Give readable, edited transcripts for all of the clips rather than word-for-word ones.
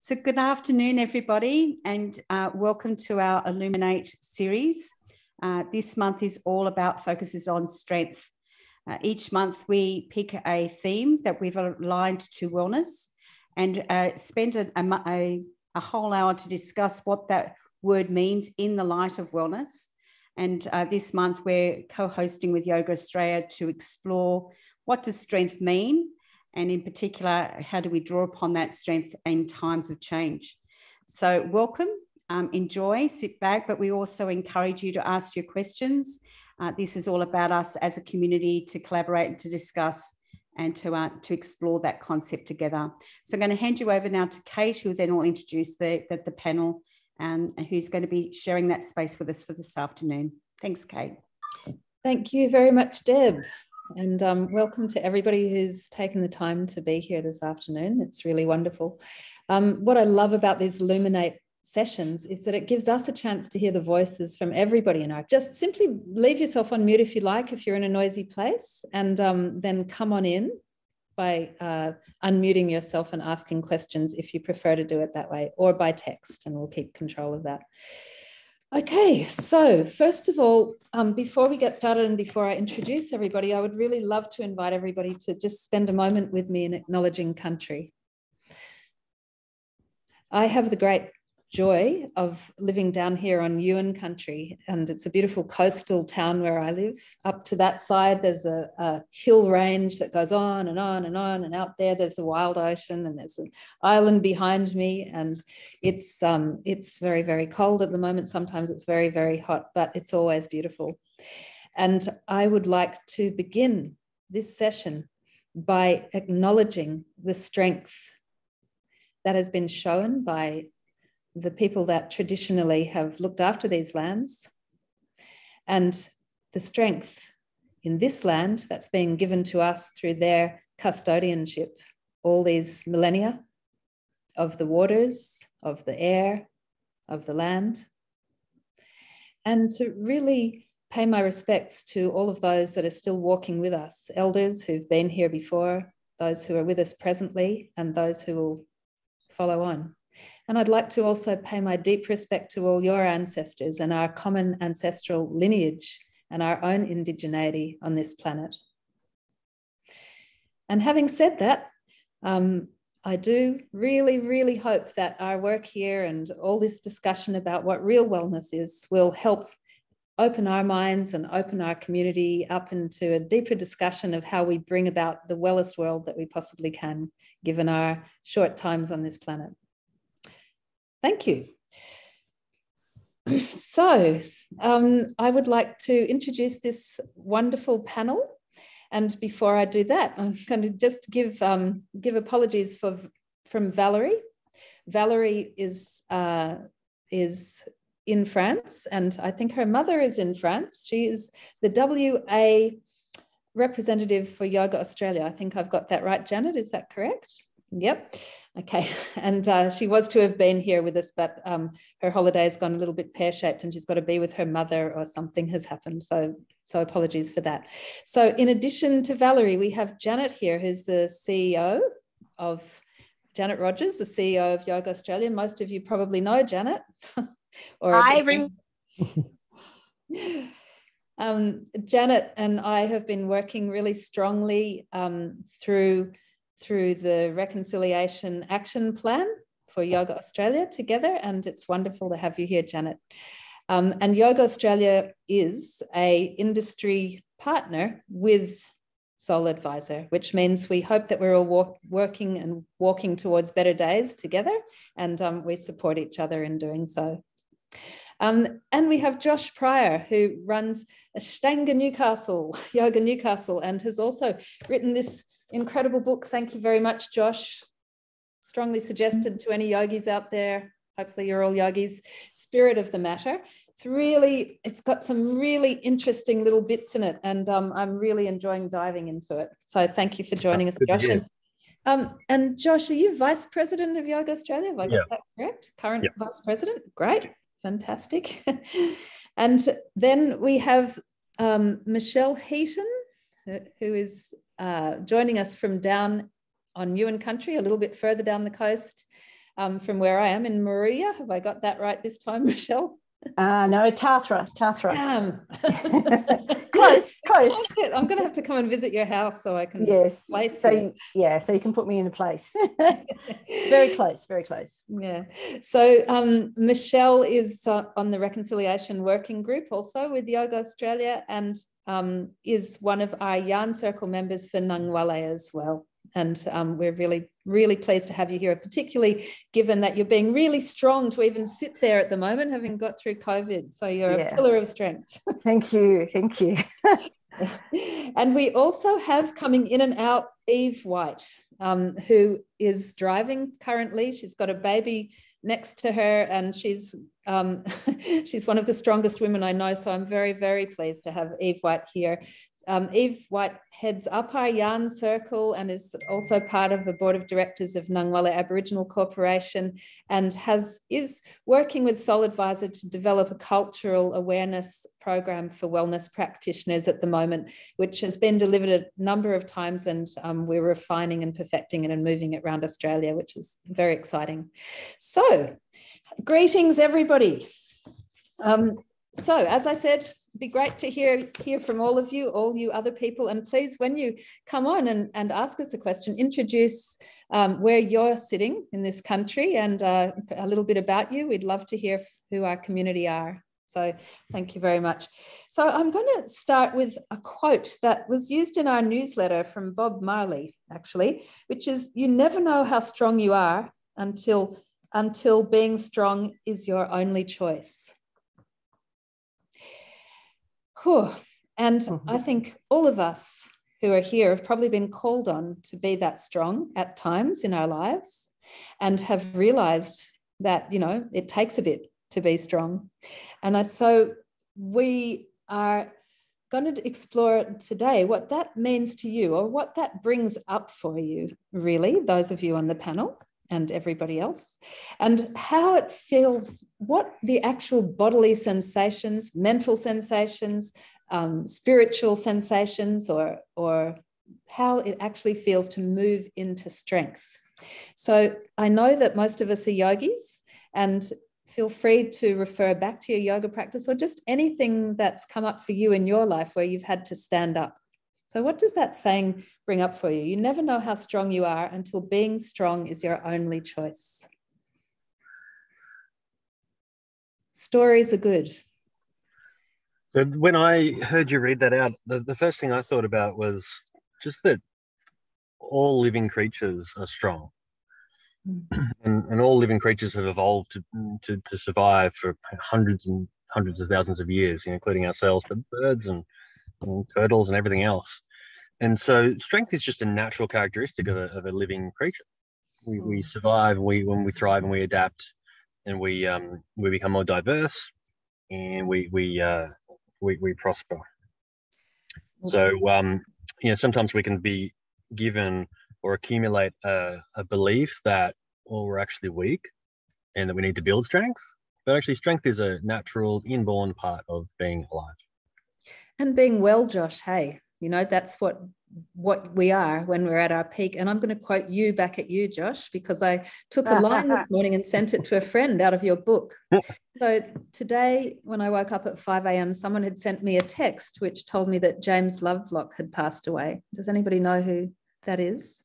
So good afternoon, everybody, and welcome to our Illuminate series. This month is all about focuses on strength. Each month we pick a theme that we've aligned to wellness and spend a whole hour to discuss what that word means in the light of wellness. And this month we're co-hosting with Yoga Australia to explore what does strength mean, and in particular, how do we draw upon that strength in times of change? So welcome, enjoy, sit back, but we also encourage you to ask your questions. This is all about us as a community to collaborate and to discuss and to explore that concept together. So I'm going to hand you over now to Kate, who then will introduce the panel and who's going to be sharing that space with us for this afternoon. Thanks, Kate. Thank you very much, Deb. And welcome to everybody who's taken the time to be here this afternoon. It's really wonderful. What I love about these Illuminate sessions is that it gives us a chance to hear the voices from everybody in our. Just simply leave yourself on mute if you like, if you're in a noisy place, and then come on in by unmuting yourself and asking questions if you prefer to do it that way, or by text, and we'll keep control of that. Okay, so first of all, before we get started and before I introduce everybody, I would really love to invite everybody to just spend a moment with me in acknowledging country. I have the great joy of living down here on Yaan country, and it's a beautiful coastal town where I live. Up to that side, there's a hill range that goes on and on and on, and out there there's the wild ocean, and there's an island behind me, and it's very, very cold at the moment. Sometimes it's very, very hot, but it's always beautiful. And I would like to begin this session by acknowledging the strength that has been shown by the people that traditionally have looked after these lands, and the strength in this land that's being given to us through their custodianship, all these millennia of the waters, of the air, of the land. And to really pay my respects to all of those that are still walking with us, elders who've been here before, those who are with us presently, and those who will follow on. And I'd like to also pay my deep respect to all your ancestors and our common ancestral lineage and our own indigeneity on this planet. And having said that, I do really, really hope that our work here and all this discussion about what real wellness is will help open our minds and open our community up into a deeper discussion of how we bring about the wellest world that we possibly can, given our short times on this planet. Thank you. So I would like to introduce this wonderful panel. And before I do that, I'm going to just give apologies from Valerie. Valerie is in France, and I think her mother is in France. She is the WA representative for Yoga Australia. I think I've got that right, Janet. Is that correct? Yep. Okay. And she was to have been here with us, but her holiday has gone a little bit pear-shaped and she's got to be with her mother, or something has happened. So apologies for that. So in addition to Valerie, we have Janet here, who's the CEO of Janet Rodgers, the CEO of Yoga Australia. Most of you probably know Janet. Hi, everyone. Janet and I have been working really strongly through the Reconciliation Action Plan for Yoga Australia together, and it's wonderful to have you here, Janet. And Yoga Australia is an industry partner with SoulAdvisor, which means we hope that we're all working and walking towards better days together, and we support each other in doing so. And we have Josh Pryor, who runs Ashtanga Newcastle, Yoga Newcastle, and has also written this incredible book. Thank you very much, Josh. Strongly suggested to any yogis out there. Hopefully you're all yogis. Spirit of the Matter. It's got some really interesting little bits in it, and I'm really enjoying diving into it. So thank you for joining us, Josh. And Josh, are you Vice President of Yoga Australia? Have I got that correct? Current Vice President? Great. Fantastic. And then we have Michelle Heaton, who is joining us from down on Yaan country, a little bit further down the coast. from where I am in Maria. Have I got that right this time, Michelle? No, Tathra. Close. I'm going to have to come and visit your house so I can place you. So you can put me in a place. Very close. Yeah. So Michelle is on the Reconciliation Working Group also with Yoga Australia, and is one of our Yaan Circle members for Nangwale as well. And we're really, really pleased to have you here, particularly given that you're being really strong to even sit there at the moment, having got through COVID. So you're a pillar of strength. Thank you. And we also have coming in and out Eve White, who is driving currently. She's got a baby next to her, and she's one of the strongest women I know. So I'm very, very pleased to have Eve White here. Eve White heads up our Yaan Circle and is also part of the board of directors of Nangwale Aboriginal Corporation, and is working with SoulAdvisor to develop a cultural awareness program for wellness practitioners at the moment, which has been delivered a number of times, and we're refining and perfecting it and moving it around Australia, which is very exciting. So, greetings, everybody. So, as I said, it'd be great to hear from all you other people. And please, when you come on and ask us a question, introduce where you're sitting in this country and a little bit about you. We'd love to hear who our community are. So thank you very much. So I'm going to start with a quote that was used in our newsletter from Bob Marley, actually, which is, "You never know how strong you are until being strong is your only choice." And I think all of us who are here have probably been called on to be that strong at times in our lives, and have realized that, it takes a bit to be strong. And so we are going to explore today what that means to you, or what that brings up for you, really, those of you on the panel and everybody else, and how it feels, what the actual bodily sensations, mental sensations, spiritual sensations, or how it actually feels to move into strength. So I know that most of us are yogis, and feel free to refer back to your yoga practice or just anything that's come up for you in your life where you've had to stand up. So what does that saying bring up for you? You never know how strong you are until being strong is your only choice. Stories are good. So when I heard you read that out, the first thing I thought about was just that all living creatures are strong. And all living creatures have evolved to survive for hundreds and hundreds of thousands of years, including ourselves, but birds and turtles and everything else. And so strength is just a natural characteristic of a living creature. We survive, when we thrive and we adapt, and we become more diverse, and we prosper. So sometimes we can be given or accumulate a belief that, we're actually weak and that we need to build strength. But actually strength is a natural inborn part of being alive. And being well, Josh, hey, that's what we are when we're at our peak. And I'm going to quote you back at you, Josh, because I took a line this morning and sent it to a friend out of your book. So today, when I woke up at 5 a.m., someone had sent me a text which told me that James Lovelock had passed away. Does anybody know who that is?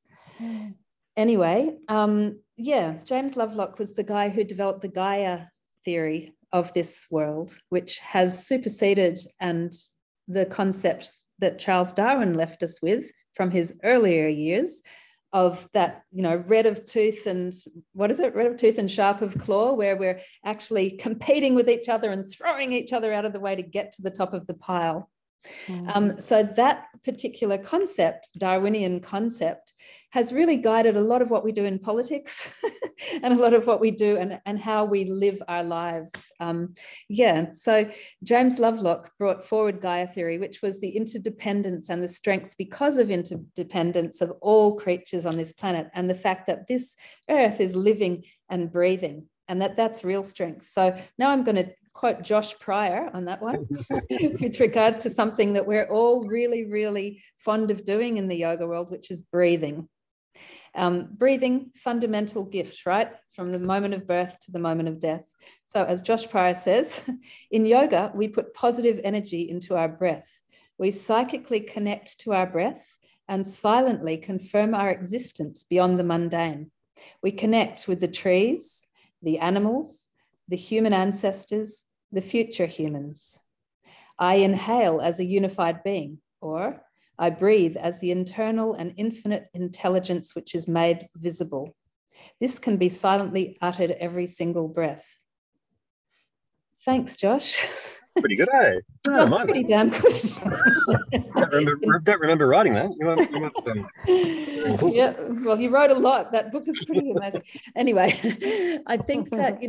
Anyway, James Lovelock was the guy who developed the Gaia theory of this world, which has superseded and the concept that Charles Darwin left us with from his earlier years of that, red of tooth and sharp of claw, where we're actually competing with each other and throwing each other out of the way to get to the top of the pile. So that particular concept, Darwinian concept, has really guided a lot of what we do in politics and a lot of what we do and how we live our lives. So James Lovelock brought forward Gaia theory, which was the interdependence and the strength because of interdependence of all creatures on this planet, and the fact that this earth is living and breathing, and that's real strength. So now I'm going to quote Josh Pryor on that one, with regards to something that we're all really, really fond of doing in the yoga world, which is breathing. Breathing, fundamental gift, right? From the moment of birth to the moment of death. So as Josh Pryor says, in yoga, we put positive energy into our breath. We psychically connect to our breath and silently confirm our existence beyond the mundane. We connect with the trees, the animals, the human ancestors, the future humans. I inhale as a unified being, or I breathe as the internal and infinite intelligence which is made visible. This can be silently uttered every single breath. Thanks, Josh. Pretty good, eh? No, pretty damn good. don't remember writing that. Yeah, well, you wrote a lot. That book is pretty amazing. Anyway, I think that,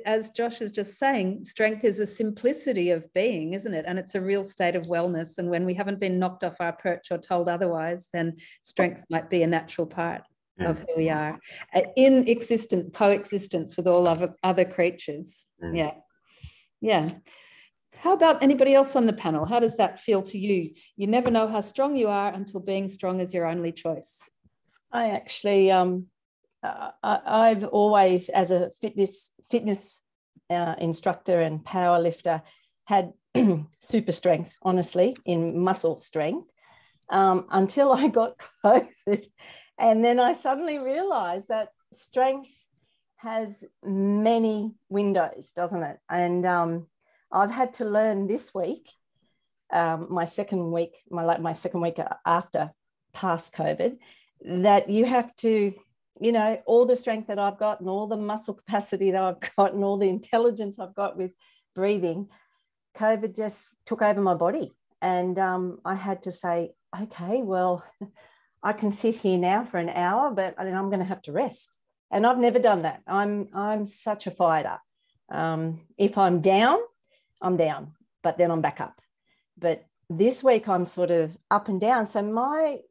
as Josh is just saying, strength is a simplicity of being, isn't it? And it's a real state of wellness. And when we haven't been knocked off our perch or told otherwise, then strength might be a natural part of who we are in coexistence with all other creatures. Yeah. How about anybody else on the panel? How does that feel to you? You never know how strong you are until being strong is your only choice. I actually, I've always, as a fitness instructor and power lifter, had super strength, honestly, in muscle strength, until I got COVID. And then I suddenly realized that strength has many windows, doesn't it? And I've had to learn this week, my second week after past COVID, that you have to, all the strength that I've got and all the muscle capacity that I've got and all the intelligence I've got with breathing, COVID just took over my body. And I had to say, okay, well, I can sit here now for an hour, but then I'm going to have to rest. And I've never done that. I'm such a fighter. If I'm down, I'm down, but then I'm back up. But this week I'm sort of up and down. So my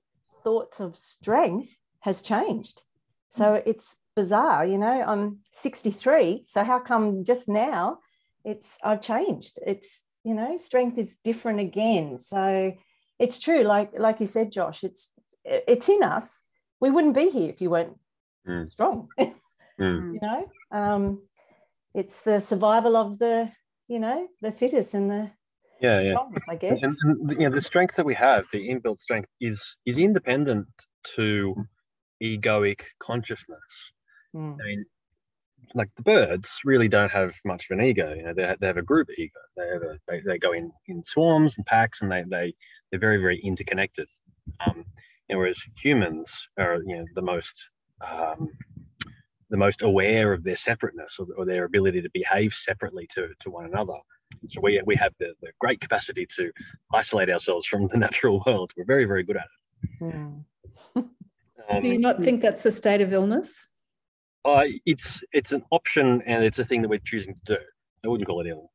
thoughts of strength has changed. So it's bizarre, I'm 63. So how come just now I've changed? It's, strength is different again. So it's true. Like you said, Josh, it's in us. We wouldn't be here if you weren't strong. It's the survival of the fittest and the strongest, I guess. And the strength that we have, the inbuilt strength, is independent to egoic consciousness. I mean, like the birds really don't have much of an ego. They have a group ego. They go in swarms and packs, and they're very, very interconnected. Whereas humans are the most aware of their separateness or their ability to behave separately to one another. So we have the great capacity to isolate ourselves from the natural world. We're very, very good at it. Do you not think that's a state of illness? It's an option, and it's a thing that we're choosing to do. I wouldn't call it illness.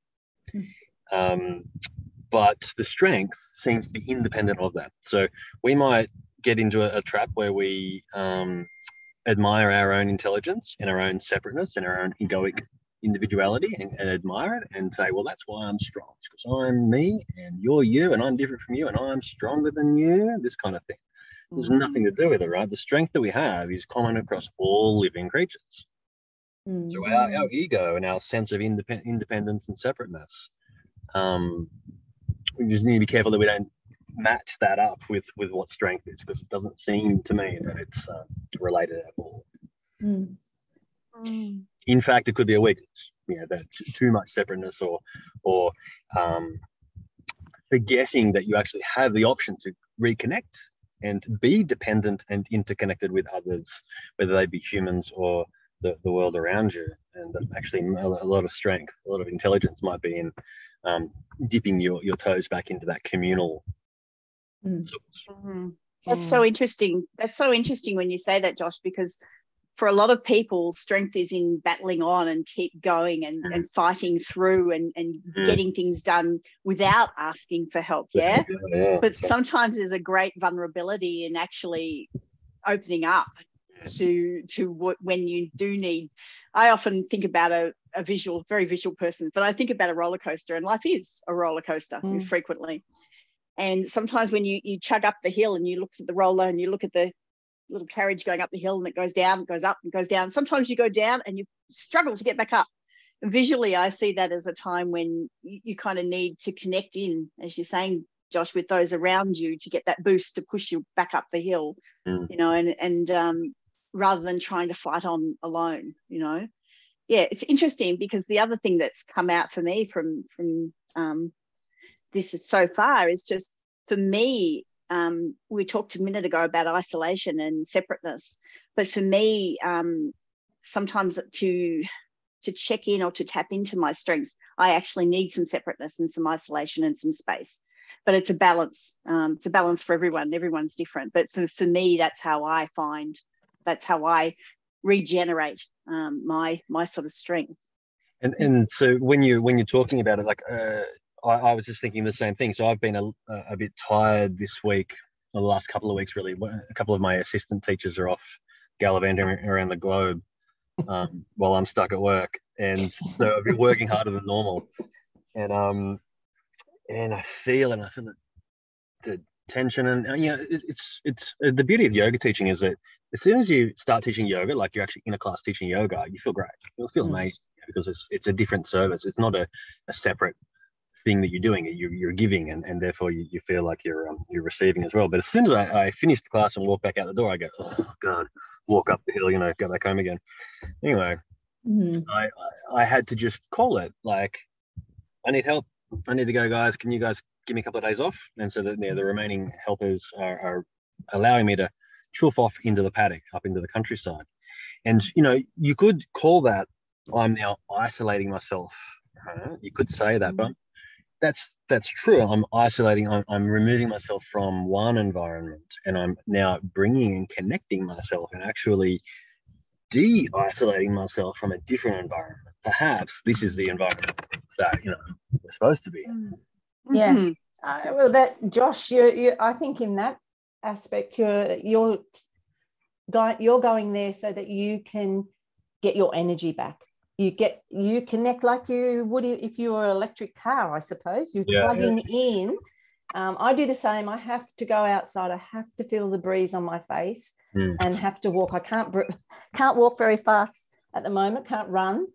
But the strength seems to be independent of that. So we might get into a trap where we admire our own intelligence and our own separateness and our own egoic individuality and admire it and say, well, that's why I'm strong. It's because I'm me and you're you and I'm different from you and I'm stronger than you, this kind of thing. There's nothing to do with it, right? The strength that we have is common across all living creatures. So our ego and our sense of independence and separateness, we just need to be careful that we don't match that up with what strength is, because it doesn't seem to me that it's related at all. In fact, it could be a weakness, that too much separateness or forgetting that you actually have the option to reconnect and be dependent and interconnected with others, whether they be humans or the world around you. And actually a lot of strength, a lot of intelligence might be in dipping your toes back into that communal That's so interesting. That's so interesting when you say that, Josh, because for a lot of people, strength is in battling on and keep going and fighting through and getting things done without asking for help. But sometimes there's a great vulnerability in actually opening up to when you do need. I often think about a very visual person, but I think about a roller coaster, and life is a roller coaster frequently. And sometimes when you chug up the hill and you look at the roller and you look at the little carriage going up the hill, and it goes down, goes up and goes down. Sometimes you go down and you struggle to get back up. And visually, I see that as a time when you kind of need to connect in, as you're saying, Josh, with those around you to get that boost to push you back up the hill, you know, and rather than trying to fight on alone, you know. Yeah, it's interesting because the other thing that's come out for me from this is so far is just, for me, we talked a minute ago about isolation and separateness, but for me, sometimes to check in or to tap into my strength, I actually need some separateness and some isolation and some space. But it's a balance. It's a balance for everyone. Everyone's different. But for me, that's how I regenerate my sort of strength. And so when you're talking about it, like I was just thinking the same thing. So I've been a bit tired this week, or the last couple of weeks really. A couple of my assistant teachers are off gallivanting around the globe while I'm stuck at work, and so I've been working harder than normal, and I feel the tension, and you know, it's the beauty of yoga teaching is that as soon as you start teaching yoga, like you're actually in a class teaching yoga, you feel great. You'll feel amazing because it's a different service. It's not a separate thing that you're doing. You're giving, and therefore you feel like you're receiving as well. But as soon as I finish the class and walk back out the door, I go, oh God, walk up the hill, you know, go back home again. Anyway, I had to just call it, like, I need help. I need to go, guys. Can you guys give me a couple of days off? And so that the remaining helpers are allowing me to chuff off into the paddock, up into the countryside. And, you know, you could call that I'm now isolating myself. You could say that, but that's true. I'm isolating. I'm removing myself from one environment, and I'm now bringing and connecting myself and actually de-isolating myself from a different environment. Perhaps this is the environment that, you know, we're supposed to be in. Yeah. Well, that Josh, you I think in that aspect, you're going there so that you can get your energy back. You connect like you would if you were an electric car, I suppose. You're plugging in. I do the same. I have to go outside. I have to feel the breeze on my face and have to walk. I can't walk very fast at the moment. Can't run.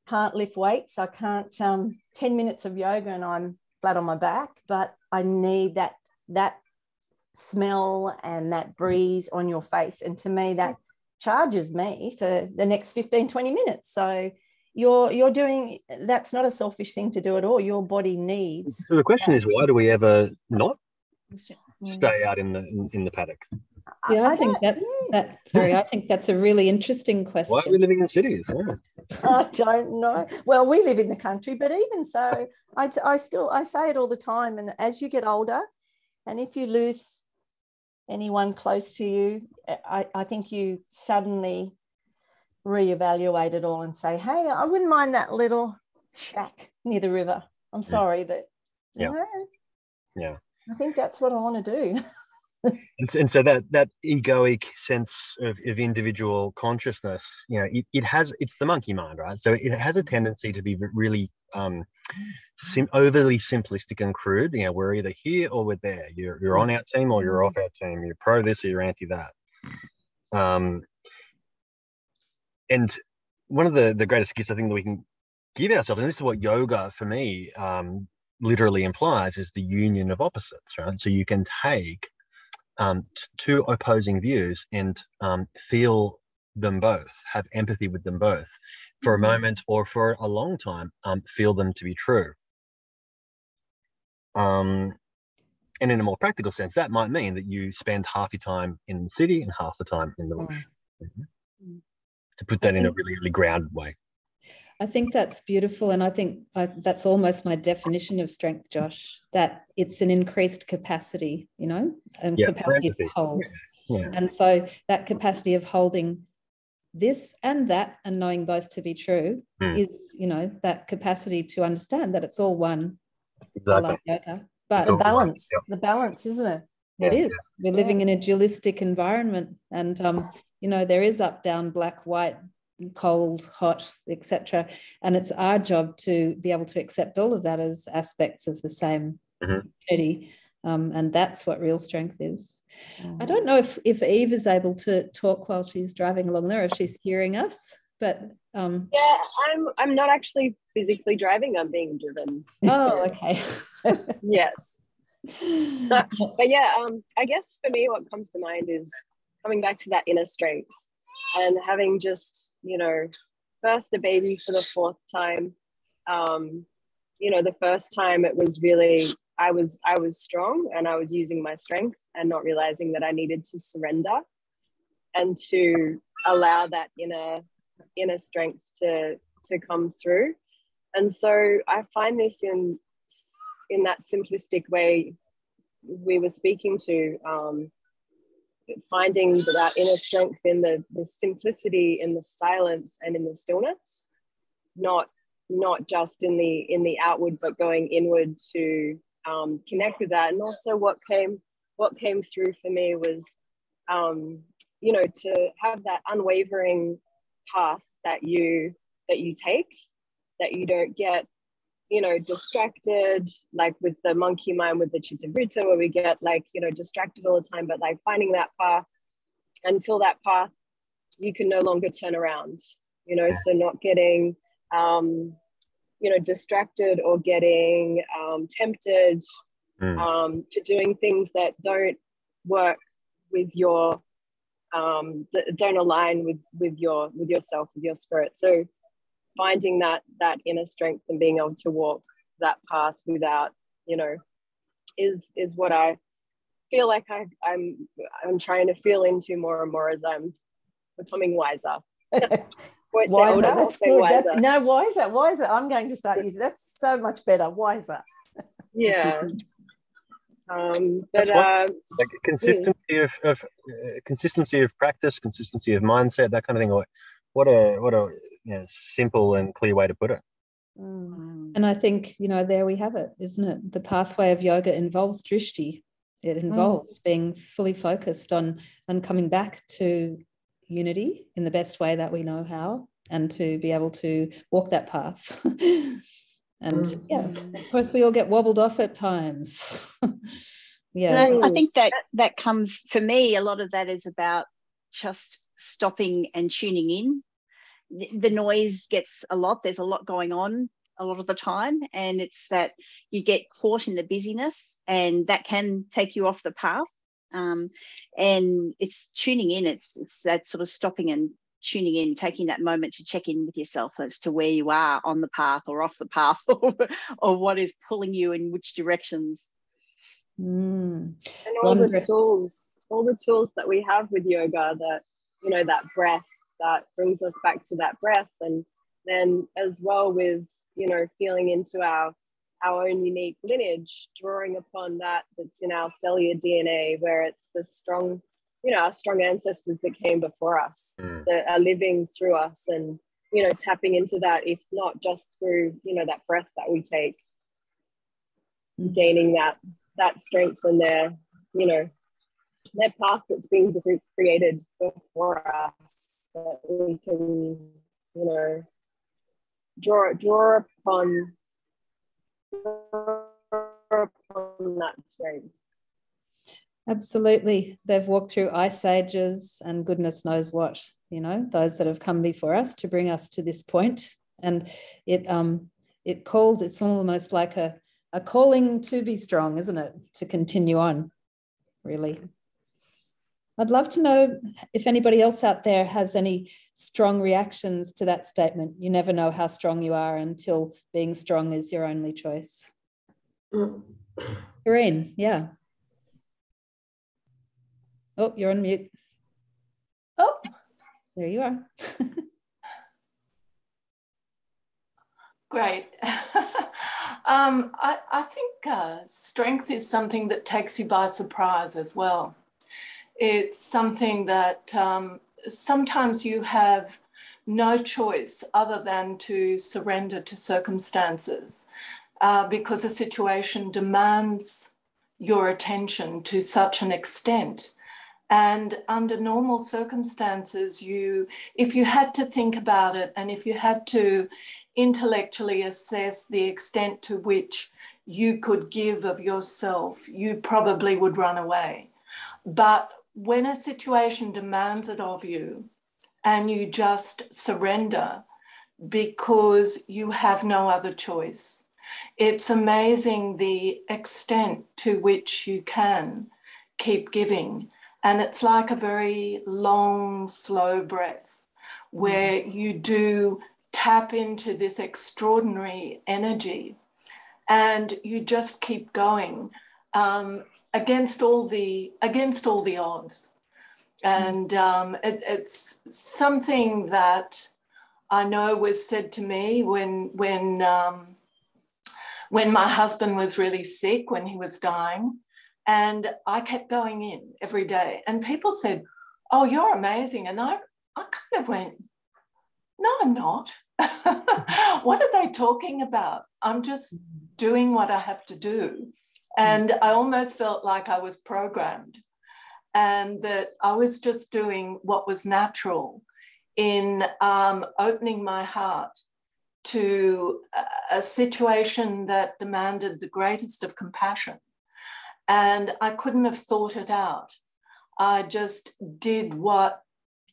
Can't lift weights. I can't 10 minutes of yoga and I'm flat on my back. But I need that smell and that breeze on your face. And to me, that charges me for the next 15, 20 minutes. So you're doing, that's not a selfish thing to do at all. Your body needs. So the question is, why do we ever not stay out in the paddock? Yeah, I think I think that's a really interesting question. Why are we living in cities? Yeah. I don't know. Well, we live in the country, but even so, I say it all the time. And as you get older, and if you lose anyone close to you, I think you suddenly reevaluate it all and say, hey, I wouldn't mind that little shack near the river. I'm sorry, but you know, I think that's what I want to do. And so that egoic sense of individual consciousness, you know, it's the monkey mind, right? So it has a tendency to be really overly simplistic and crude. You know, we're either here or we're there. You're on our team or you're off our team. You're pro this or you're anti that. And one of the greatest gifts I think that we can give ourselves, and this is what yoga for me literally implies, is the union of opposites, right? So you can take two opposing views and feel them both, have empathy with them both for a moment or for a long time, feel them to be true. And in a more practical sense, that might mean that you spend half your time in the city and half the time in the bush. To put that in a really, really grounded way. I think that's beautiful. And I think that's almost my definition of strength, Josh, that it's an increased capacity, you know, and capacity to hold. Yeah. And so that capacity of holding this and that and knowing both to be true is, you know, that capacity to understand that it's all one. Exactly. Like yoga. But the balance, isn't it? It is. We're living in a dualistic environment, and you know, there is up, down, black, white, cold, hot, etc. And it's our job to be able to accept all of that as aspects of the same unity. And that's what real strength is. I don't know if Eve is able to talk while she's driving along there, if she's hearing us, but yeah, I'm not actually physically driving, I'm being driven. Oh, okay. Yes. But yeah, I guess for me what comes to mind is coming back to that inner strength and having just, you know, birthed a baby for the 4th time. You know, the first time it was really, I was strong and I was using my strength and not realizing that I needed to surrender and to allow that inner strength to come through. And so I find this in that simplistic way we were speaking to, finding that inner strength in the simplicity, in the silence and in the stillness, not just in the outward, but going inward to connect with that. And also what came through for me was, you know, to have that unwavering path that you take, that you don't get, you know, distracted, like with the monkey mind, with the chitta vritta, where we get like, you know, distracted all the time, but like finding that path until that path, you can no longer turn around, you know, so not getting, you know, distracted or getting tempted to doing things that don't work with your, that don't align with yourself, with your spirit. So finding that inner strength and being able to walk that path without, you know, is what I feel like I'm trying to feel into more and more as I'm becoming wiser. Wiser, that's good. Wiser. Wiser. I'm going to start using that's so much better. Wiser. Yeah. But like consistency of consistency of practice, consistency of mindset, that kind of thing. What a you know, simple and clear way to put it. And I think, you know, there we have it, isn't it? The pathway of yoga involves drishti. It involves being fully focused on coming back to unity in the best way that we know how, and to be able to walk that path. And yeah, of course we all get wobbled off at times. Yeah. I think that comes, for me, a lot of that is about just stopping and tuning in. The noise gets a lot. There's a lot going on a lot of the time, and it's that you get caught in the busyness, and that can take you off the path. And it's tuning in. It's that sort of stopping and tuning in, taking that moment to check in with yourself as to where you are on the path or off the path, or what is pulling you in which directions. And all the tools that we have with yoga, that, you know, that breath that brings us back to that breath, and then as well with, you know, feeling into our own unique lineage, drawing upon that's in our cellular DNA, where it's the strong, you know, our strong ancestors that came before us, that are living through us, and, you know, tapping into that, if not just through, you know, that breath that we take, gaining that strength and their, you know, their path that's being created before us, that we can, you know, draw upon that strength. Absolutely. They've walked through ice ages and goodness knows what, you know, those that have come before us to bring us to this point. And it's almost like a calling to be strong, isn't it? To continue on, really. I'd love to know if anybody else out there has any strong reactions to that statement. You never know how strong you are until being strong is your only choice. Karine, yeah. Oh, you're on mute. Oh, there you are. Great. I think strength is something that takes you by surprise as well. It's something that sometimes you have no choice other than to surrender to circumstances because a situation demands your attention to such an extent. And under normal circumstances, if you had to think about it, and if you had to intellectually assess the extent to which you could give of yourself, you probably would run away. But when a situation demands it of you and you just surrender because you have no other choice, it's amazing the extent to which you can keep giving. And it's like a very long, slow breath where you do tap into this extraordinary energy and you just keep going against all the odds. And it's something that I know was said to me when my husband was really sick, when he was dying, and I kept going in every day. And people said, "Oh, you're amazing." And I kind of went, "No, I'm not." What are they talking about? I'm just doing what I have to do. And I almost felt like I was programmed and that I was just doing what was natural in opening my heart to a situation that demanded the greatest of compassion. And I couldn't have thought it out. I just did what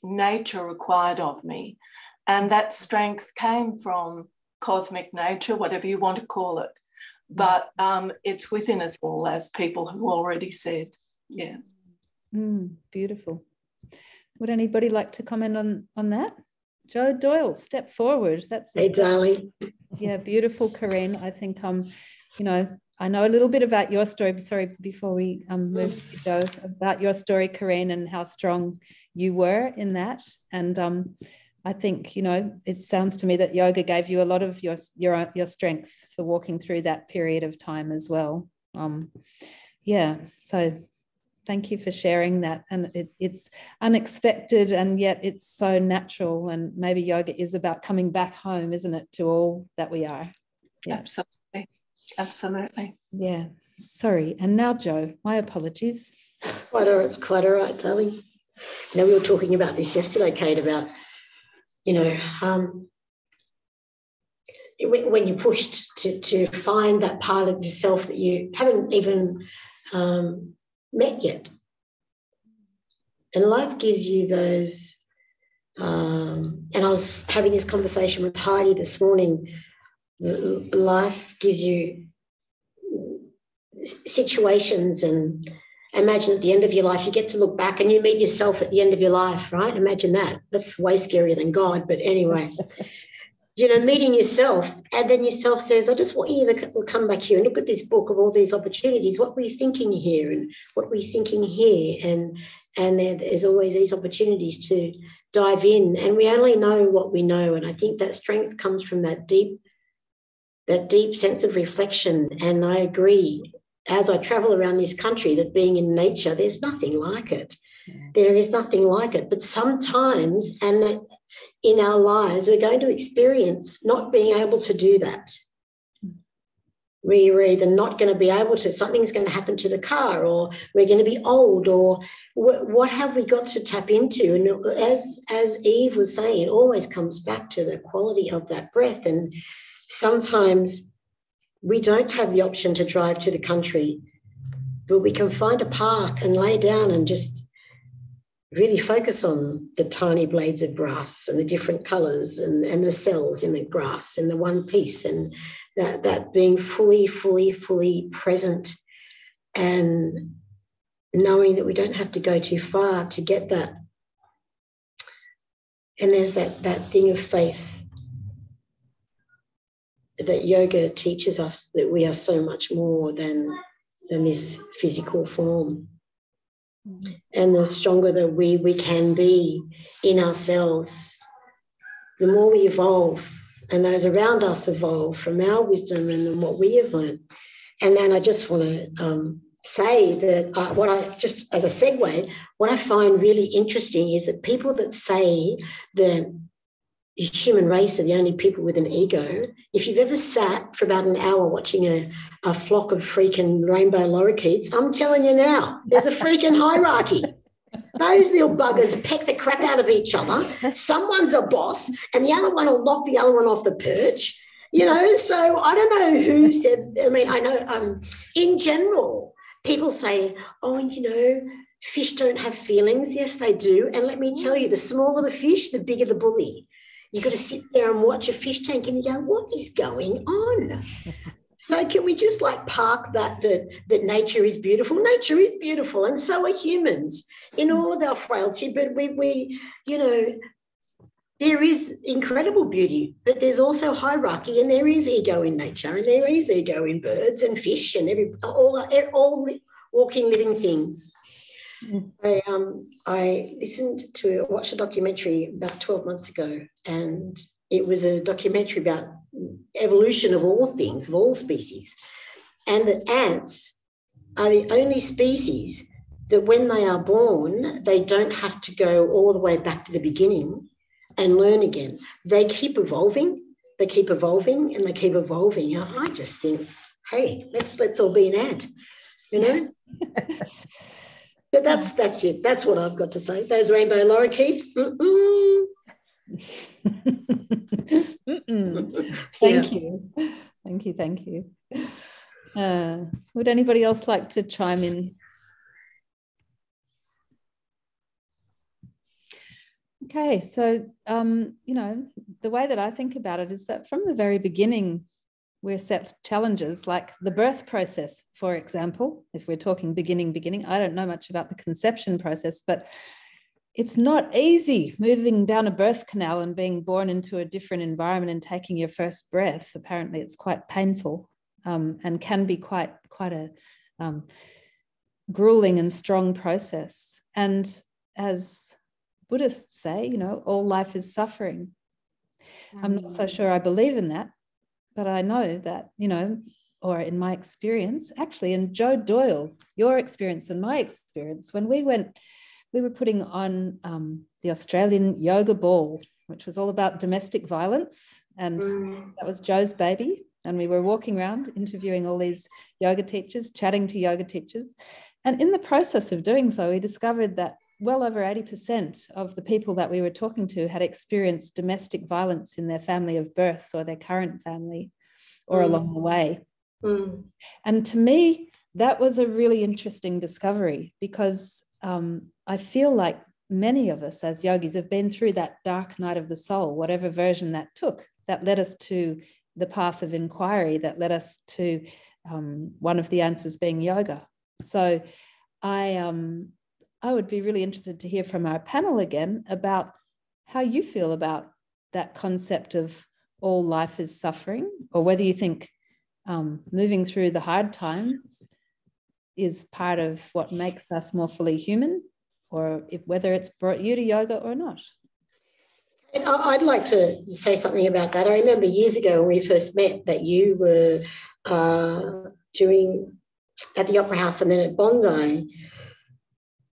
nature required of me. And that strength came from cosmic nature, whatever you want to call it. But it's within us all, as people have already said. Yeah. Beautiful. Would anybody like to comment on that? Joe Doyle, step forward. That's hey, darling. Yeah, beautiful, Karine. I think you know, I know a little bit about your story. Sorry, before we move to Joe, about your story, Karine, and how strong you were in that. And I think, you know, it sounds to me that yoga gave you a lot of your strength for walking through that period of time as well. Yeah, so thank you for sharing that. And it's unexpected and yet it's so natural. And maybe yoga is about coming back home, isn't it, to all that we are? Yeah. Absolutely. Absolutely. Yeah. Sorry. And now, Joe, my apologies. It's quite all right, darling. You know, we were talking about this yesterday, Kate, about, you know, when you're pushed to find that part of yourself that you haven't even met yet. And life gives you those, and I was having this conversation with Heidi this morning, life gives you situations, and imagine at the end of your life, you get to look back and you meet yourself at the end of your life, right? Imagine that. That's way scarier than God, but anyway. You know, meeting yourself, and then yourself says, I just want you to come back here and look at this book of all these opportunities. What were you thinking here? And what were you thinking here? And there's always these opportunities to dive in. And we only know what we know. And I think that strength comes from that deep sense of reflection. And I agree, as I travel around this country, that being in nature, there's nothing like it. There is nothing like it. But sometimes, and in our lives, we're going to experience not being able to do that. We're either not going to be able to, something's going to happen to the car, or we're going to be old, or what have we got to tap into? And as Eve was saying, it always comes back to the quality of that breath. And sometimes we don't have the option to drive to the country, but we can find a park and lay down and just really focus on the tiny blades of grass and the different colours and the cells in the grass and the one piece, and that being fully present, and knowing that we don't have to go too far to get that. And there's that thing of faith that yoga teaches us, that we are so much more than this physical form. And the stronger that we can be in ourselves, the more we evolve, and those around us evolve from our wisdom and what we have learned. And then I just want to say that what I, just as a segue, what I find really interesting is that people that say the human race are the only people with an ego, if you've ever sat for about an hour watching a flock of freaking rainbow lorikeets, I'm telling you now, there's a freaking hierarchy. Those little buggers peck the crap out of each other. Someone's a boss and the other one will knock the other one off the perch. You know, so I don't know who said, I mean, I know in general, people say, oh, you know, fish don't have feelings. Yes, they do. And let me tell you, the smaller the fish, the bigger the bully. You've got to sit there and watch a fish tank and you go, what is going on? So can we just like park that nature is beautiful? Nature is beautiful, and so are humans in all of our frailty. But we you know, there is incredible beauty, but there's also hierarchy, and there is ego in nature, and there is ego in birds and fish and all walking living things. I watched a documentary about 12 months ago, and it was a documentary about evolution of all things, of all species, and that ants are the only species that when they are born, they don't have to go all the way back to the beginning and learn again. They keep evolving, and they keep evolving. I just think, hey, let's all be an ant, you know? But that's it. That's what I've got to say. Those rainbow lorikeets. Thank you. Would anybody else like to chime in? Okay, so you know, the way that I think about it is that from the very beginning, we're set challenges like the birth process, for example. If we're talking beginning, I don't know much about the conception process, but it's not easy moving down a birth canal and being born into a different environment and taking your first breath. Apparently, it's quite painful and can be quite a grueling and strong process. And as Buddhists say, you know, all life is suffering. I'm not so sure I believe in that, but I know that, you know, or in my experience, actually, in Joe Doyle, your experience and my experience, when we were putting on the Australian yoga ball, which was all about domestic violence. And that was Joe's baby. And we were walking around interviewing all these yoga teachers, chatting to yoga teachers. And in the process of doing so, we discovered that well over 80% of the people that we were talking to had experienced domestic violence in their family of birth or their current family or along the way. And to me, that was a really interesting discovery because I feel like many of us as yogis have been through that dark night of the soul, whatever version that took, that led us to the path of inquiry, that led us to one of the answers being yoga. So I would be really interested to hear from our panel again about how you feel about that concept of all life is suffering, or whether you think moving through the hard times is part of what makes us more fully human, or whether it's brought you to yoga or not. I'd like to say something about that. I remember years ago when we first met that you were doing at the Opera House and then at Bondi,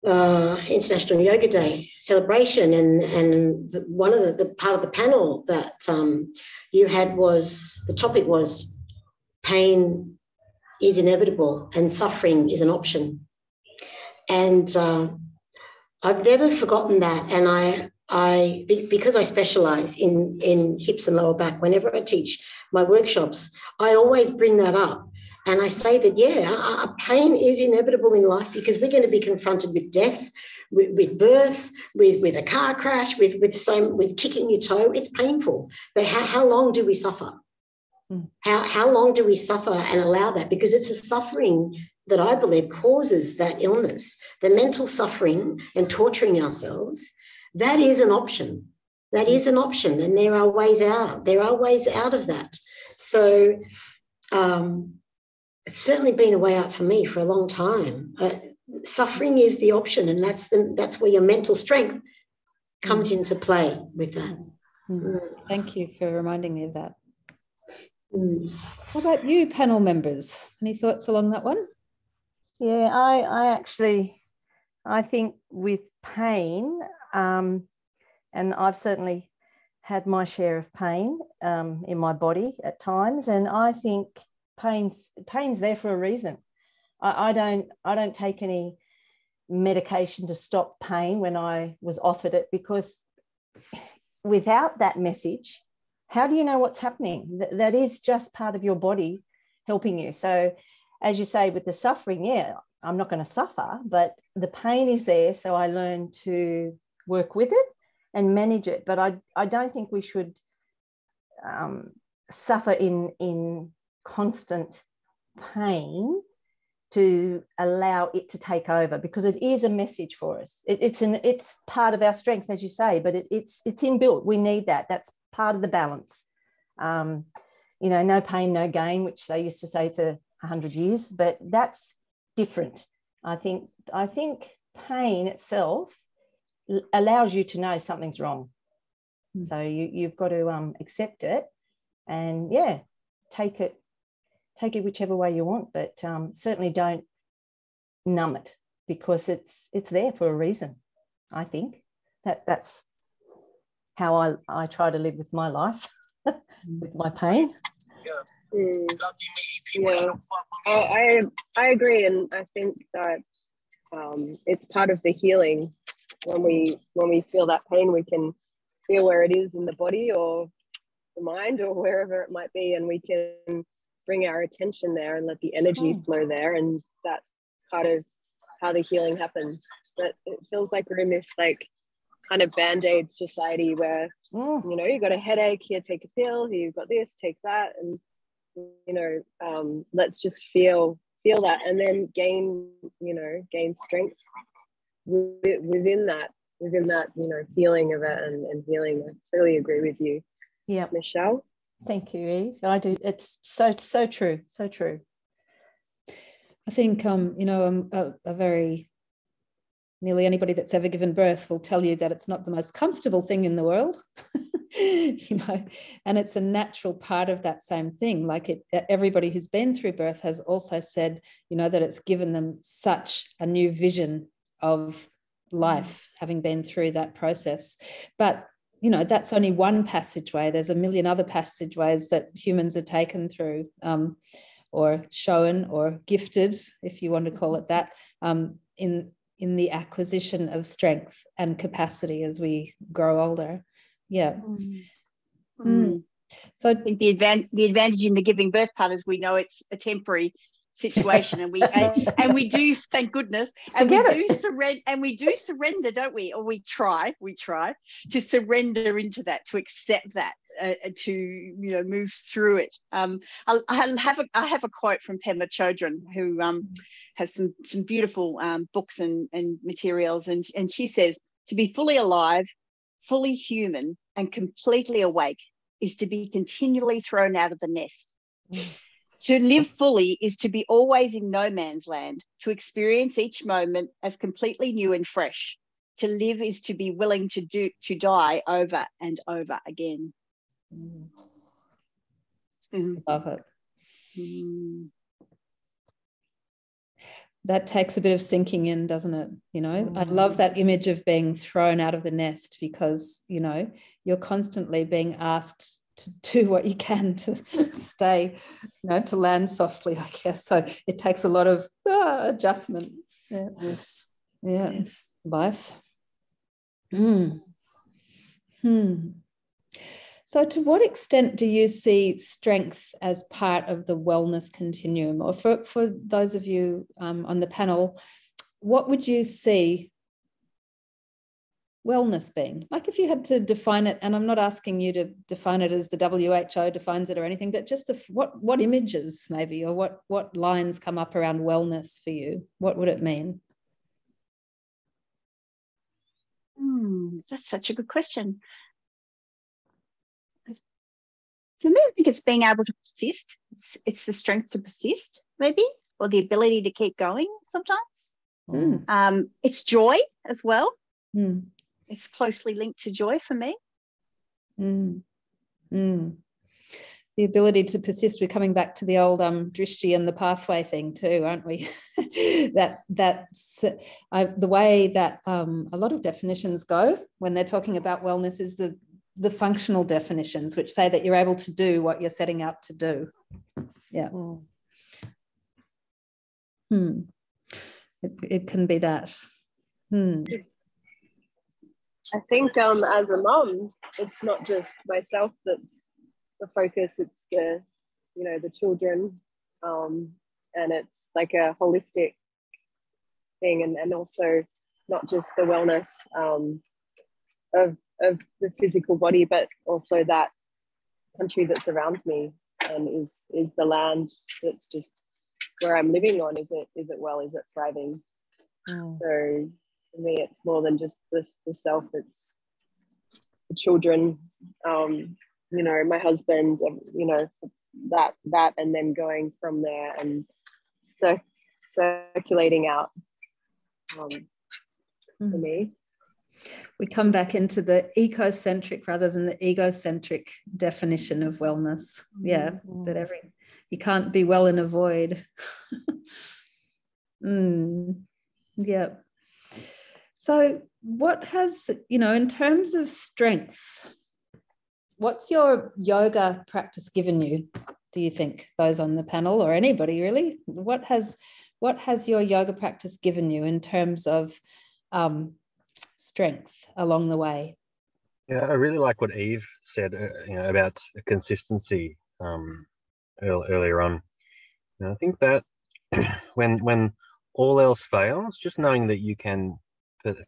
International Yoga Day celebration, and one of the part of the panel that you had was, the topic was pain is inevitable and suffering is an option. And I've never forgotten that. And because I specialize in hips and lower back, whenever I teach my workshops, I always bring that up. And I say that, pain is inevitable in life because we're going to be confronted with death, with birth, with a car crash, with kicking your toe. It's painful. But how long do we suffer? How long do we suffer and allow that? Because it's the suffering that I believe causes that illness, the mental suffering and torturing ourselves. That is an option. That is an option. And there are ways out. There are ways out of that. So it's certainly been a way out for me for a long time. Suffering is the option, and that's where your mental strength comes into play with that. Thank you for reminding me of that. What about you, panel members? Any thoughts along that one? Yeah, I think with pain, and I've certainly had my share of pain in my body at times, and I think pain's there for a reason. I don't take any medication to stop pain when I was offered it, because without that message, how do you know what's happening? That is just part of your body helping you. So as you say, with the suffering, yeah, I'm not going to suffer, but the pain is there. So I learn to work with it and manage it. But I don't think we should suffer in constant pain to allow it to take over, because it is a message for us. It's part of our strength, as you say, but it's inbuilt. We need that. That's part of the balance. You know, no pain, no gain, which they used to say for 100 years, but that's different. I think pain itself allows you to know something's wrong. So you've got to accept it, and yeah, take it whichever way you want, but certainly don't numb it, because it's there for a reason. I think that's how I try to live with my life, with my pain. Yeah, I agree, and I think that it's part of the healing. When we feel that pain, we can feel where it is in the body or the mind or wherever it might be, and we can bring our attention there and let the energy flow there, and that's part of how the healing happens. But it feels like we're in this like kind of band-aid society where you know, you got a headache, here, take a pill, here, you've got this, take that, and you know, let's just feel that, and then gain strength within that, you know, feeling of it and healing. I totally agree with you. Yeah, Michelle. Thank you, Eve. I do. It's so true, so true. I think you know, a very nearly anybody that's ever given birth will tell you that it's not the most comfortable thing in the world. You know, and it's a natural part of that same thing. Like everybody who's been through birth has also said, you know, that it's given them such a new vision of life, having been through that process. But you know, that's only one passageway. There's a million other passageways that humans are taken through, or shown or gifted, if you want to call it that, in the acquisition of strength and capacity as we grow older. Yeah. So I think the advantage in the giving birth part is we know it's a temporary situation, and we do, thank goodness, and we do surrender, don't we? Or we try to surrender into that, to accept that, to, you know, move through it. I have a quote from Prema Chodron, who has some beautiful books and materials, and she says, to be fully alive, fully human, and completely awake is to be continually thrown out of the nest. To live fully is to be always in no man's land, to experience each moment as completely new and fresh. To live is to be willing to die over and over again. Love it. That takes a bit of sinking in, doesn't it? You know, I love that image of being thrown out of the nest, because, you know, you're constantly being asked to do what you can to stay, you know, to land softly, I guess. So it takes a lot of adjustment. Yeah. Yes. Yeah. Yes. Life. So to what extent do you see strength as part of the wellness continuum? Or for those of you on the panel, what would you see wellness being? Like, if you had to define it, and I'm not asking you to define it as the WHO defines it or anything, but just what images maybe, or what lines come up around wellness for you? What would it mean? That's such a good question. For me, I think it's being able to persist. It's the strength to persist, maybe, or the ability to keep going sometimes. It's joy as well. It's closely linked to joy for me. The ability to persist. We're coming back to the old drishti and the pathway thing too, aren't we? That's the way that a lot of definitions go when they're talking about wellness is the functional definitions, which say that you're able to do what you're setting out to do. Yeah. It can be that. I think as a mom, it's not just myself that's the focus. It's the, you know, the children, and it's like a holistic thing, and also not just the wellness of the physical body, but also that country that's around me, and is the land that's just where I'm living on. Is it well? Is it thriving? So for me, it's more than just the self. It's the children, you know, my husband, you know, that, and then going from there and circulating out for me. We come back into the ecocentric rather than the egocentric definition of wellness. Yeah, that you can't be well in a void. Yeah. So what has, you know, in terms of strength, what's your yoga practice given you, do you think, those on the panel or anybody really? What has your yoga practice given you in terms of strength along the way? Yeah, I really like what Eve said, you know, about consistency earlier on. And I think that when all else fails, just knowing that you can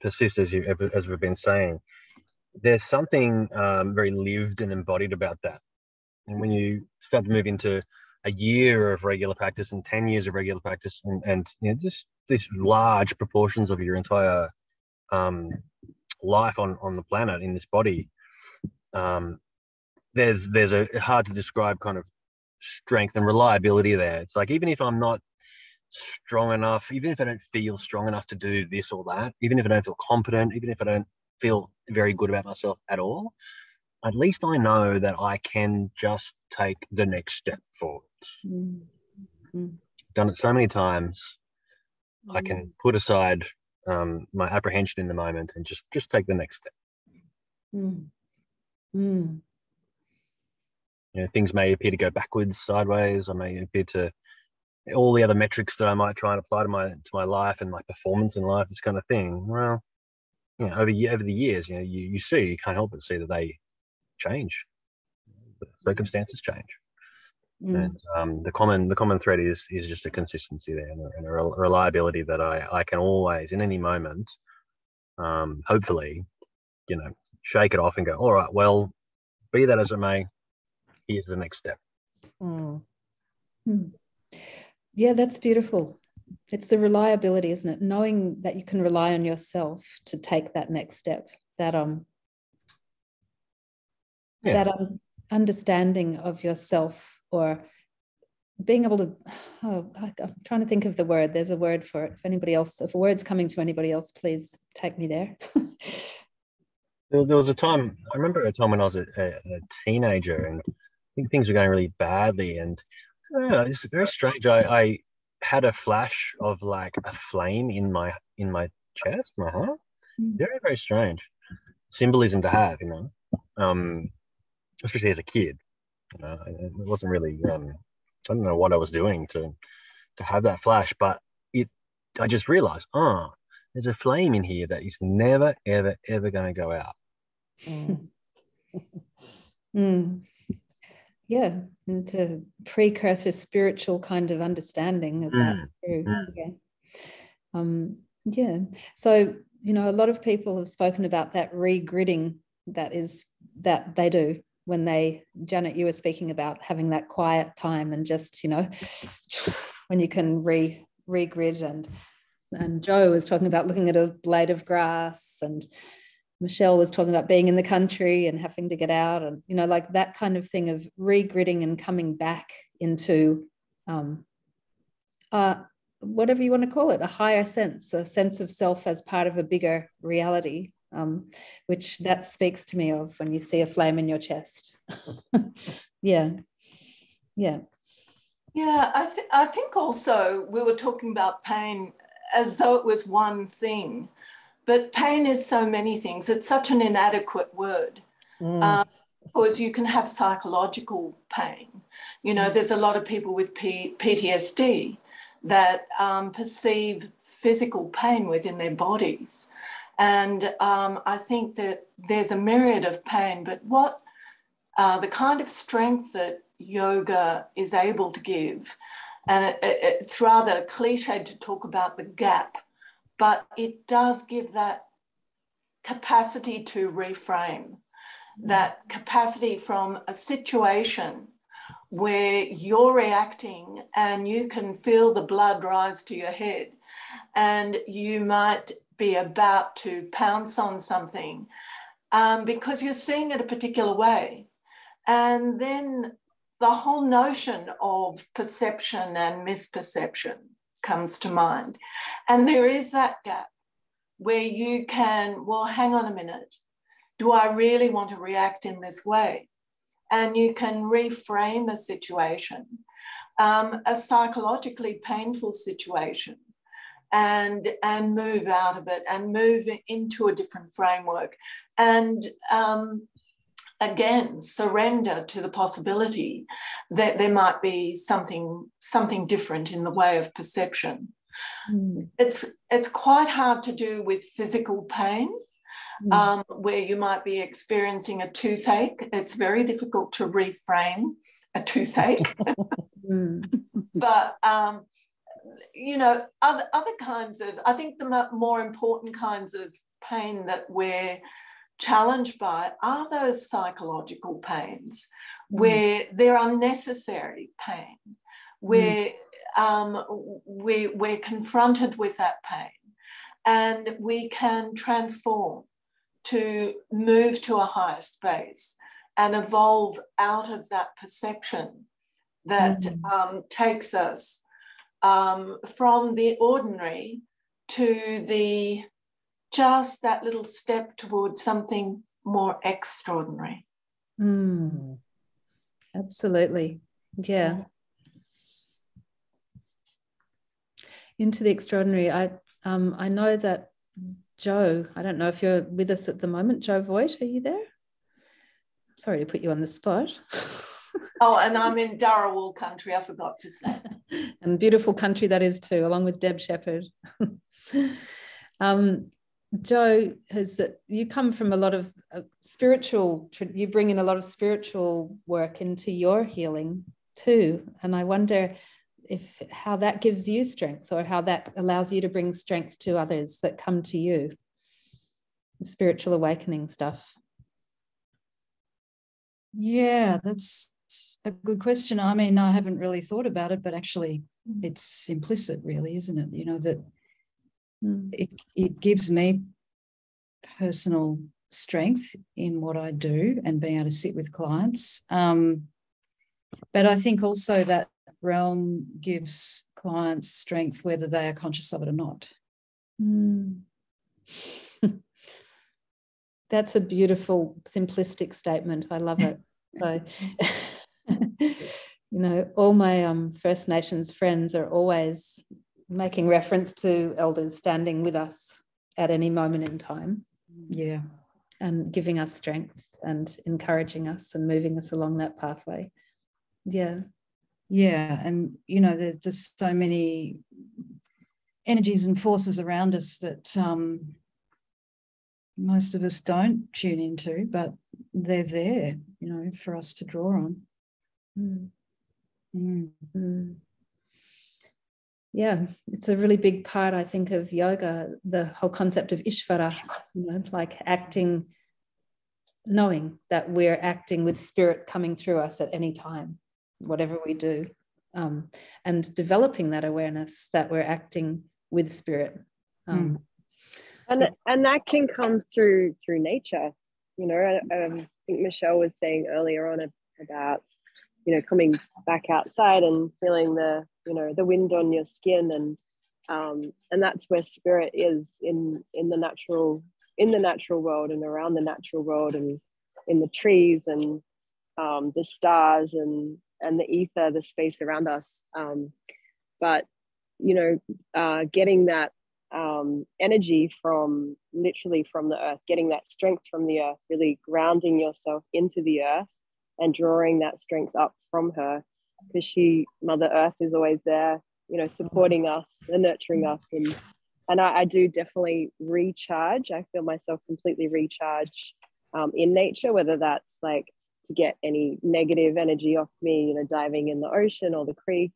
persist, as we've been saying, there's something very lived and embodied about that. And when you start to move into a year of regular practice and 10 years of regular practice, and you know, just these large proportions of your entire life on the planet in this body, there's a hard to describe kind of strength and reliability there. It's like, even if I'm not strong enough, even if I don't feel strong enough to do this or that, even if I don't feel competent, even if I don't feel very good about myself at all, at least I know that I can just take the next step forward. Done it so many times. I can put aside my apprehension in the moment and just take the next step. You know, things may appear to go backwards, sideways. I may appear to all the other metrics that I might try and apply to my life and my performance in life, this kind of thing. Well, you know, over the years, you know, you can't help but see that they change. The circumstances change. And the common thread is just a consistency there, and a reliability that I can always, in any moment, hopefully, you know, shake it off and go, all right, well, be that as it may, here's the next step. Yeah, that's beautiful. It's the reliability, isn't it? Knowing that you can rely on yourself to take that next step, that understanding of yourself, or being able to, I'm trying to think of the word. There's a word for it. If a word's coming to anybody else, please take me there. There was a time, I remember a time when I was a teenager, and I think things were going really badly, and I don't know, it's very strange. I had a flash of like a flame in my chest, my heart. Very, very strange symbolism to have, you know, especially as a kid. You know, it wasn't really, I don't know what I was doing to have that flash, but I just realized, there's a flame in here that is never, ever, ever going to go out. Yeah, and to precursor spiritual kind of understanding of that too. Yeah. So, you know, a lot of people have spoken about that regridding that they do when Janet, you were speaking about having that quiet time and just, you know, when you can regrid, and Joe was talking about looking at a blade of grass, and Michelle was talking about being in the country and having to get out, and, you know, like that kind of thing of regridding and coming back into whatever you want to call it, a higher sense, a sense of self as part of a bigger reality, which that speaks to me of when you see a flame in your chest. Yeah. I think also we were talking about pain as though it was one thing, but pain is so many things. It's such an inadequate word, because you can have psychological pain. You know, there's a lot of people with PTSD that perceive physical pain within their bodies. And I think that there's a myriad of pain, but what the kind of strength that yoga is able to give. And it's rather cliched to talk about the gap, but it does give that capacity to reframe, that capacity from a situation where you're reacting and you can feel the blood rise to your head and you might be about to pounce on something because you're seeing it a particular way. And then the whole notion of perception and misperception comes to mind. And there is that gap where you can, well, hang on a minute. Do I really want to react in this way? And you can reframe a situation, a psychologically painful situation, and move out of it and move into a different framework. And again, surrender to the possibility that there might be something different in the way of perception. It's quite hard to do with physical pain, where you might be experiencing a toothache. It's very difficult to reframe a toothache. But, you know, other kinds of, I think the more important kinds of pain that we're challenged by are those psychological pains where they're unnecessary pain, where we're confronted with that pain and we can transform to move to a higher space and evolve out of that perception that takes us from the ordinary to the just that little step towards something more extraordinary. Absolutely. Yeah. Into the extraordinary. I know that Joe, I don't know if you're with us at the moment. Joe Voigt, are you there? Sorry to put you on the spot. Oh, and I'm in Dharawal country, I forgot to say. And beautiful country that is too, along with Deb Shepherd. Joe, you come from a lot of spiritual, you bring in a lot of spiritual work into your healing too. And I wonder how that gives you strength, or how that allows you to bring strength to others that come to you, the spiritual awakening stuff. Yeah, that's a good question. I mean, I haven't really thought about it, but actually it's implicit really, isn't it? You know, that it gives me personal strength in what I do and being able to sit with clients. But I think also that realm gives clients strength whether they are conscious of it or not. That's a beautiful, simplistic statement. I love it. So, you know, all my First Nations friends are always making reference to elders standing with us at any moment in time. Yeah. And giving us strength and encouraging us and moving us along that pathway. Yeah. Yeah. And, you know, there's just so many energies and forces around us that most of us don't tune into, but they're there, you know, for us to draw on. Yeah, it's a really big part, I think, of yoga, the whole concept of Ishvara, you know, like acting, knowing that we're acting with spirit coming through us at any time, whatever we do, and developing that awareness that we're acting with spirit. And that can come through nature. You know, I think Michelle was saying earlier on about, you know, coming back outside and feeling the wind on your skin, and that's where spirit is in the natural world and around the natural world and in the trees and the stars and the ether, the space around us. But you know, getting that energy literally from the earth, getting that strength from the earth, really grounding yourself into the earth and drawing that strength up from her, because Mother Earth is always there, you know, supporting us and nurturing us. And I do definitely recharge. I feel myself completely recharge in nature, whether that's like to get any negative energy off me, diving in the ocean or the creek,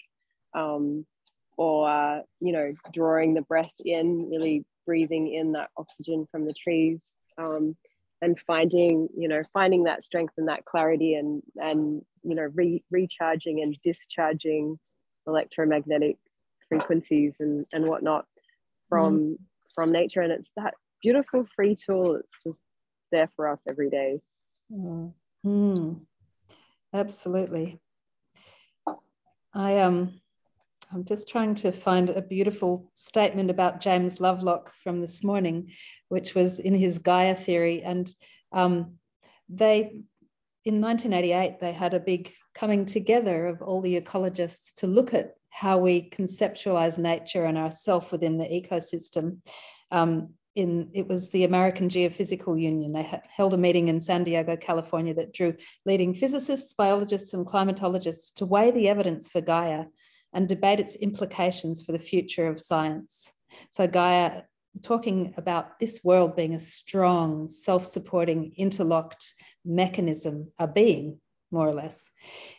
or drawing the breath in, really breathing in that oxygen from the trees, and finding that strength and that clarity, and recharging and discharging electromagnetic frequencies and whatnot from nature. And it's that beautiful free tool. It's just there for us every day. Absolutely. I'm just trying to find a beautiful statement about James Lovelock from this morning, which was in his Gaia theory. And in 1988, they had a big coming together of all the ecologists to look at how we conceptualize nature and ourself within the ecosystem. It was the American Geophysical Union. They held a meeting in San Diego, California, that drew leading physicists, biologists, and climatologists to weigh the evidence for Gaia and debate its implications for the future of science. So Gaia, talking about this world being a strong, self-supporting, interlocked mechanism, a being, more or less.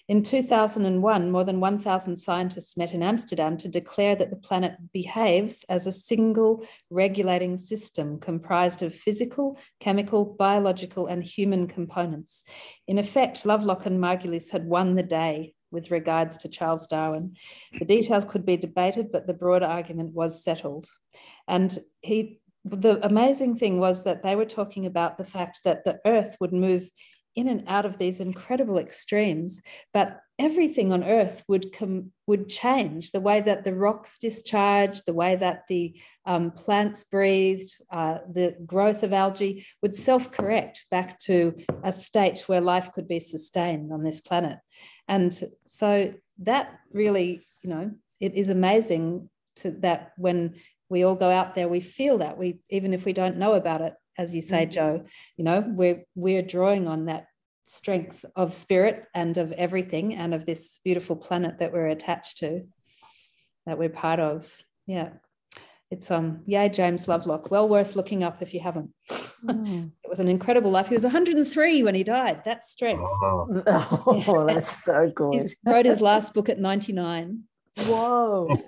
In 2001, more than 1,000 scientists met in Amsterdam to declare that the planet behaves as a single regulating system comprised of physical, chemical, biological, and human components. In effect, Lovelock and Margulis had won the day with regards to Charles Darwin. The details could be debated, but the broader argument was settled. And the amazing thing was that they were talking about the fact that the Earth would move in and out of these incredible extremes, but everything on Earth would change. The way that the rocks discharged, the way that the plants breathed, the growth of algae would self-correct back to a state where life could be sustained on this planet. And so that really, it is amazing that when we all go out there, we feel that, even if we don't know about it, as you say, Jo, we're drawing on that strength of spirit and of everything and of this beautiful planet that we're attached to, that we're part of. Yeah. It's yay, James Lovelock. Well worth looking up if you haven't. It was an incredible life. He was 103 when he died. That's strength. Oh, that's so good. He wrote his last book at 99. Whoa.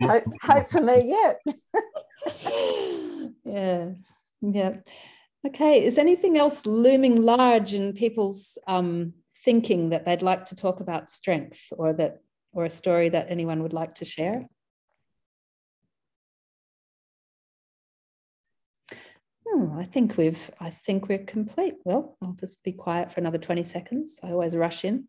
Hope for me yet. Yeah. Okay, is anything else looming large in people's thinking that they'd like to talk about strength, or a story that anyone would like to share? I think we're complete. Well, I'll just be quiet for another 20 seconds. I always rush in.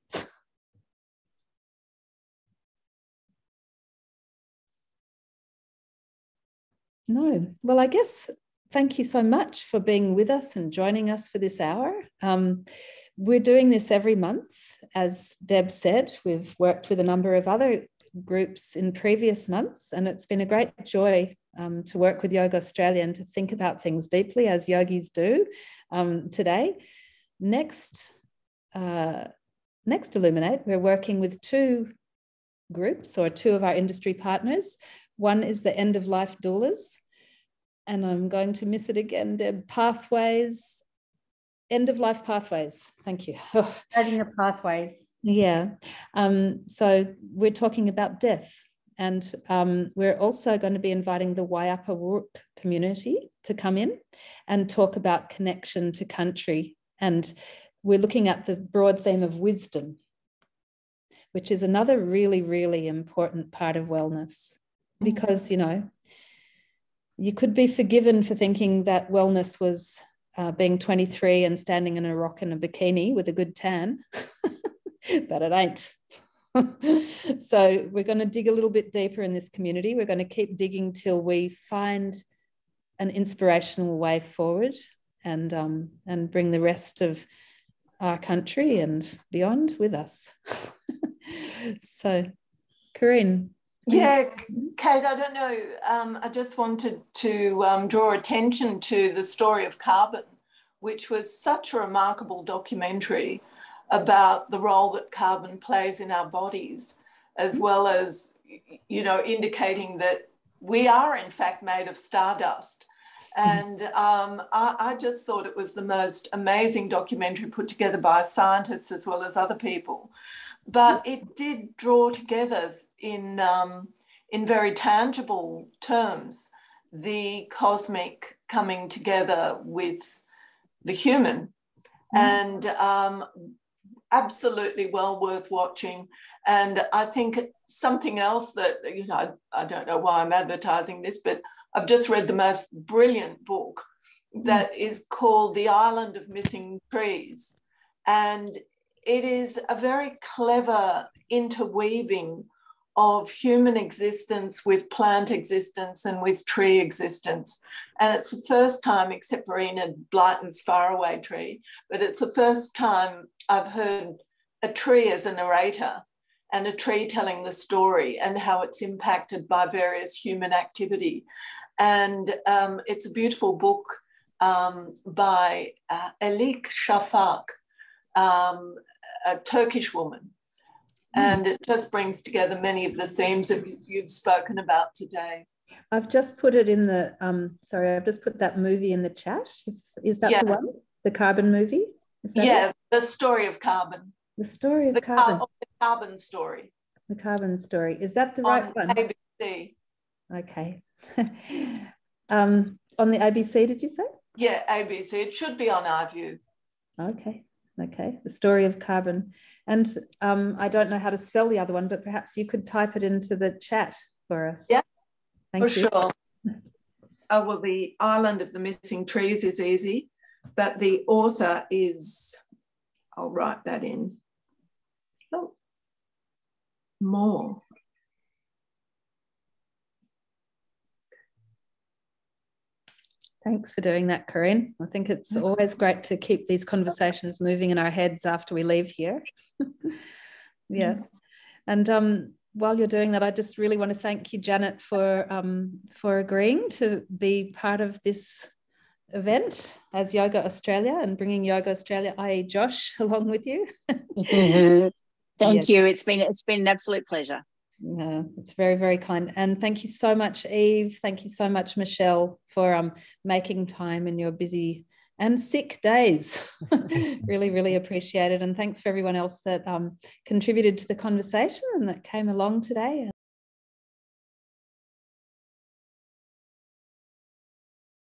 No. Well, I guess thank you so much for being with us and joining us for this hour. We're doing this every month. As Deb said, we've worked with a number of other groups in previous months, and it's been a great joy to work with Yoga Australia and to think about things deeply, as yogis do today. Next Illuminate, we're working with two groups, or two of our industry partners. One is the End of Life Doulas, and I'm going to miss it again, Deb. Pathways, End of Life Pathways. Thank you. Studying the pathways. Yeah. So we're talking about death. And we're also going to be inviting the Wayapa Wurruk community to come in and talk about connection to country. And we're looking at the broad theme of wisdom, which is another really, really important part of wellness. Because, you could be forgiven for thinking that wellness was being 23 and standing in a rock in a bikini with a good tan, but it ain't. So we're going to dig a little bit deeper in this community. We're going to keep digging till we find an inspirational way forward and bring the rest of our country and beyond with us. So, Karine. Yeah, Kate, I don't know. I just wanted to draw attention to the story of Carbon, which was such a remarkable documentary about the role that carbon plays in our bodies, as well as, indicating that we are in fact made of stardust. And I just thought it was the most amazing documentary put together by scientists as well as other people. But it did draw together in very tangible terms the cosmic coming together with the human, and absolutely well worth watching. And I think something else that, you know, I don't know why I'm advertising this, but I've just read the most brilliant book that is called The Island of Missing Trees. And it is a very clever interweaving of human existence with plant existence and with tree existence. And it's the first time, except for Enid Blyton's Faraway Tree, but it's the first time I've heard a tree as a narrator and a tree telling the story and how it's impacted by various human activity. And it's a beautiful book by Elik Shafak, a Turkish woman. And it just brings together many of the themes that you've spoken about today. I've just put it in the, I've just put that movie in the chat. Is that the one? The Carbon movie? Is that it? The story of carbon. The story of carbon. The carbon story. The carbon story. Is that the right one? ABC. Okay. On the ABC, did you say? Yeah, ABC. It should be on iView. Okay. Okay. The story of carbon. And I don't know how to spell the other one, but perhaps you could type it into the chat for us. Yeah, Thank you. Sure. Oh, well, The Island of the Missing Trees is easy, but the author is, I'll write that in. Oh, more. Thanks for doing that, Karine. I think it's always great to keep these conversations moving in our heads after we leave here. Yeah. And while you're doing that, I just really want to thank you, Janet, for agreeing to be part of this event as Yoga Australia and bringing Yoga Australia, i.e. Josh, along with you. Thank you. It's been an absolute pleasure. It's very, very kind. And thank you so much, Eve. Thank you so much, Michelle, for making time in your busy and sick days. Really, really appreciate it. And thanks for everyone else that contributed to the conversation and that came along today.